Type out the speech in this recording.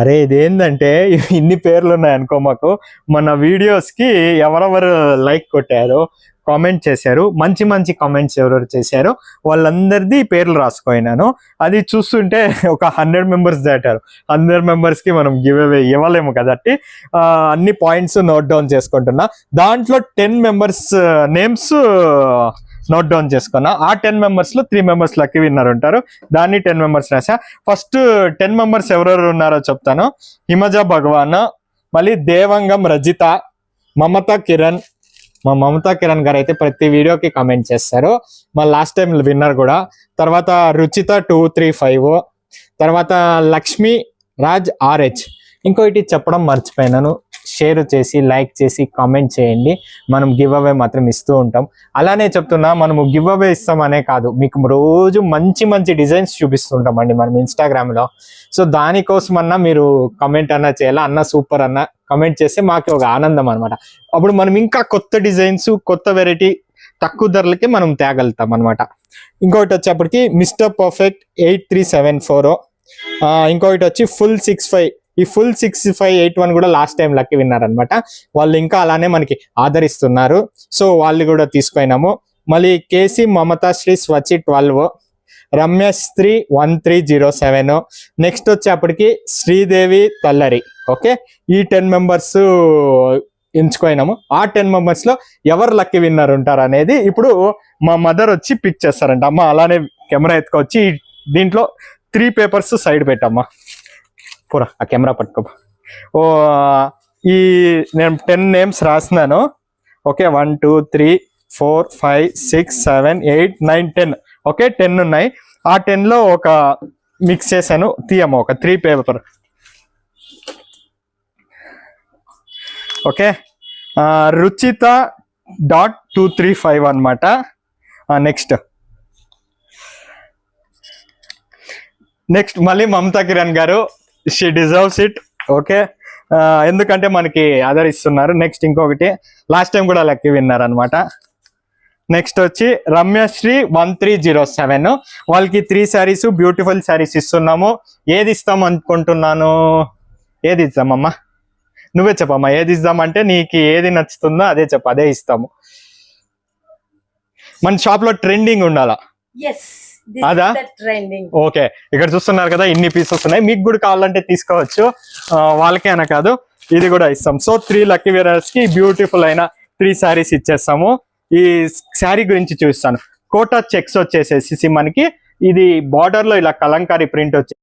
అరే ఇదేంటంటే ఇన్ని పేర్లు ఉన్నాయి అనుకో, మాకు మన వీడియోస్ కి ఎవరెవరు లైక్ కొట్టారో కామెంట్ చేశారు, మంచి మంచి కామెంట్స్ ఎవరెవరు చేశారో వాళ్ళందరిది పేర్లు రాసుకోయినాను. అది చూస్తుంటే ఒక 100 మెంబర్స్ దాటారు. 100 మెంబర్స్ కి మనం గివ్ అవే ఇవ్వలేము కాబట్టి అన్ని పాయింట్స్ నోట్ డౌన్ చేసుకుంటున్నా. దాంట్లో 10 మెంబర్స్ నేమ్స్ నోట్ డౌన్ చేసుకున్నా. ఆ 10 మెంబర్స్ లో 3 మెంబర్స్ లక్కీ విన్నర్ ఉంటారు. దాన్ని 10 మెంబర్స్ రాసా. ఫస్ట్ 10 మెంబర్స్ ఎవరెవరు ఉన్నారో చెప్తాను. హిమజ భగవాన్, మళ్ళీ దేవంగం రజిత, మమతా కిరణ్. మా మమతా కిరణ్ గారు అయితే ప్రతి వీడియోకి కామెంట్ చేస్తారు. మా లాస్ట్ టైం విన్నర్ కూడా. తర్వాత రుచిత 235, తర్వాత లక్ష్మి రాజ్ RH. ఇంకోటి చెప్పడం మర్చిపోయినాను, షేర్ చేసి లైక్ చేసి కామెంట్ చేయండి. మనం గివ్ అవే మాత్రం ఇస్తూ ఉంటాం. అలానే చెప్తున్నా, మనము గివ్ అవే ఇస్తామనే కాదు, మీకు రోజు మంచి మంచి డిజైన్స్ చూపిస్తుంటామండి మనం ఇన్స్టాగ్రామ్లో. సో దానికోసమన్నా మీరు కమెంట్ అన్నా చేయాలా, అన్న సూపర్ అన్న కమెంట్ చేస్తే మాకు ఒక ఆనందం అనమాట. అప్పుడు మనం ఇంకా కొత్త డిజైన్స్, కొత్త వెరైటీ తక్కువ ధరలకి మనం తేగలుగుతాం అనమాట. ఇంకొకటి వచ్చేప్పటికి మిస్టర్ పర్ఫెక్ట్ 8374, ఇంకొకటి వచ్చి ఫుల్ 65. ఈ ఫుల్ 6581 కూడా లాస్ట్ టైం లక్కీ విన్నారు అనమాట. వాళ్ళు ఇంకా అలానే మనకి ఆదరిస్తున్నారు. సో వాళ్ళు కూడా తీసుకున్నాము. మళ్ళీ కేసీ మమతాశ్రీ స్వచి 12, రమ్యశ్రీ 1307, నెక్స్ట్ వచ్చేప్పటికి శ్రీదేవి తల్లరి. ఓకే, ఈ 10 మెంబర్స్ ఎంచుకున్నాము. ఆ 10 మెంబర్స్ లో ఎవరు లక్కీ విన్నర్ ఉంటారు అనేది ఇప్పుడు మా మదర్ వచ్చి పిక్ చేస్తారంట. అమ్మ అలానే కెమెరా ఎత్తుకొచ్చి దీంట్లో 3 పేపర్స్ సైడ్ పెట్టమ్మా, పూరా ఆ కెమెరా పట్టుకో. ఈ నేను 10 నేమ్స్ రాసినాను. ఓకే, 1 2 3 4 5 6 7 8 9 10. ఓకే, 10 ఉన్నాయి. ఆ 10 లో ఒక మిక్స్ చేశాను. తీయమ్మ ఒక 3 పేపర్. ఓకే, రుచిత .235 అనమాట. నెక్స్ట్ మళ్ళీ మమతా కిరణ్ గారు, షీ డిజర్వ్స్ ఇట్. ఓకే, ఎందుకంటే మనకి ఆదరిస్తున్నారు. నెక్స్ట్ ఇంకొకటి లాస్ట్ టైం కూడా లక్కీ విన్నారు అనమాట. నెక్స్ట్ వచ్చి రమ్యశ్రీ 1307, వాళ్ళకి 3 శారీస్ బ్యూటిఫుల్ శారీస్ ఇస్తున్నాము. ఏది ఇస్తాం అనుకుంటున్నాను? ఏది ఇద్దామమ్మా, నువ్వే చెప్పమ్మా. ఏది ఇద్దామంటే నీకు ఏది నచ్చుతుందో అదే చెప్పు, అదే ఇస్తాము. మన షాప్ లో ట్రెండింగ్ ఉండాలా? అదా? ఓకే, ఇక్కడ చూస్తున్నారు కదా ఇన్ని పీసెస్ ఉన్నాయి. మీకు కూడా కావాలంటే తీసుకోవచ్చు, వాళ్ళకే అన కాదు, ఇది కూడా ఇస్తాం. సో 3 లక్కీ విన్నర్స్ కి బ్యూటిఫుల్ అయిన 3 శారీస్ ఇచ్చేస్తాము. ఈ శారీ గురించి చూస్తాను. కోటా చెక్స్ వచ్చేసేసి మనకి ఇది బార్డర్ లో ఇలా కలంకారీ ప్రింట్ వచ్చి